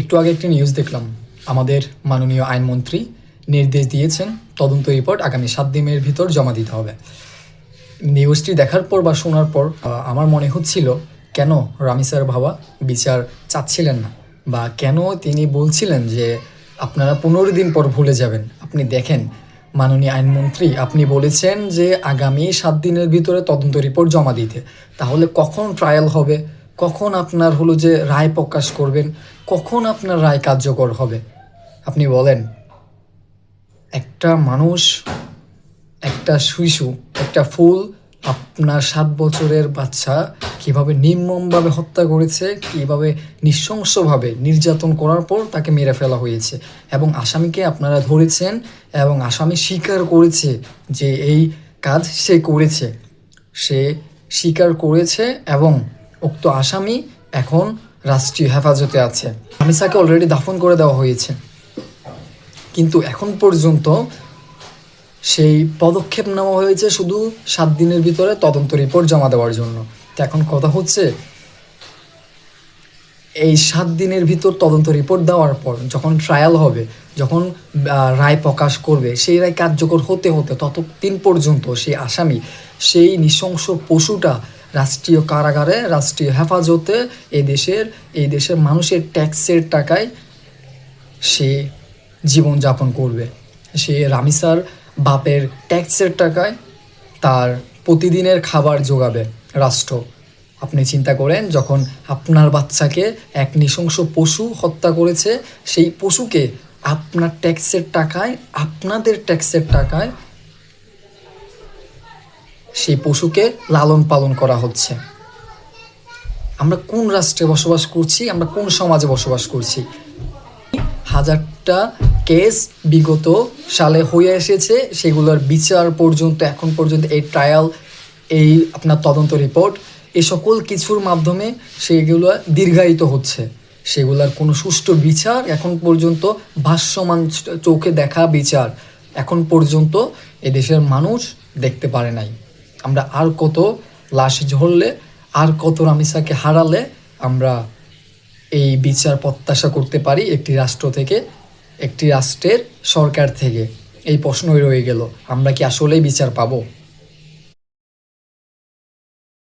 একটু আগে একটি নিউজ দেখলাম, আমাদের মাননীয় আইনমন্ত্রী নির্দেশ দিয়েছেন তদন্ত রিপোর্ট আগামী 7 দিনের ভিতর জমা দিতে হবে। নিউজটি দেখার পর বা শোনার পর আমার মনে হচ্ছিল কেন রামিসার বাবা বিচার চাচ্ছিলেন না, বা কেন তিনি বলছিলেন যে আপনারা 15 দিন পর ভুলে যাবেন। আপনি দেখেন মাননীয় আইনমন্ত্রী, আপনি বলেছেন যে আগামী 7 দিনের ভিতরে তদন্ত রিপোর্ট জমা দিতে, তাহলে কখন ট্রায়াল হবে, কখন আপনার হলো যে রায় প্রকাশ করবেন, কখন আপনার রায় কার্যকর হবে আপনি বলেন। একটা মানুষ, একটা শিশু, একটা ফুল, আপনার 7 বছরের বাচ্চা কীভাবে নির্মমভাবে হত্যা করেছে, কীভাবে নৃশংসভাবে নির্যাতন করার পর তাকে মেরে ফেলা হয়েছে, এবং আসামিকে আপনারা ধরেছেন এবং আসামি স্বীকার করেছে যে এই কাজ সে করেছে, সে স্বীকার করেছে এবং উক্ত আসামি এখন রাষ্ট্রীয় হেফাজতে আছে। রামিসাকে অলরেডি দাফন করে দেওয়া হয়েছে, কিন্তু এখন পর্যন্ত সেই পদক্ষেপ নেওয়া হয়েছে শুধু 7 দিনের ভিতরে তদন্ত রিপোর্ট জমা দেওয়ার জন্য। তো এখন কথা হচ্ছে, এই 7 দিনের ভিতর তদন্ত রিপোর্ট দেওয়ার পর যখন ট্রায়াল হবে, যখন রায় প্রকাশ করবে, সেই রায় কার্যকর হতে হতে ততদিন পর্যন্ত সেই আসামি, সেই নৃশংস পশুটা রাষ্ট্রীয় কারাগারে, রাষ্ট্রীয় হেফাজতে এই দেশের মানুষের ট্যাক্সের টাকায় সে জীবনযাপন করবে। সে রামিসার বাপের ট্যাক্সের টাকায় তার প্রতিদিনের খাবার যোগাবে রাষ্ট্র। আপনি চিন্তা করেন, যখন আপনার বাচ্চাকে এক নৃশংস পশু হত্যা করেছে, সেই পশুকে আপনার ট্যাক্সের টাকায়, আপনাদের ট্যাক্সের টাকায় সেই পশুকে লালন পালন করা হচ্ছে। আমরা কোন রাষ্ট্রে বসবাস করছি, আমরা কোন সমাজে বসবাস করছি? হাজারটা কেস বিগত সালে হয়ে এসেছে, সেগুলোর বিচার পর্যন্ত, এখন পর্যন্ত এই ট্রায়াল, এই আপনার তদন্ত রিপোর্ট, এই সকল কিছুর মাধ্যমে সেগুলো দীর্ঘায়িত হচ্ছে। সেগুলোর কোনো সুষ্ঠু বিচার এখন পর্যন্ত, ভাষ্যমান চোখে দেখা বিচার এখন পর্যন্ত এদেশের মানুষ দেখতে পারে নাই। আমরা আর কত লাশ ঝরলে, আর কত রামিসাকে হারালে আমরা এই বিচার প্রত্যাশা করতে পারি একটি রাষ্ট্র থেকে, একটি রাষ্ট্রের সরকার থেকে? এই প্রশ্নই রয়ে গেল, আমরা কি আসলেই বিচার পাবো?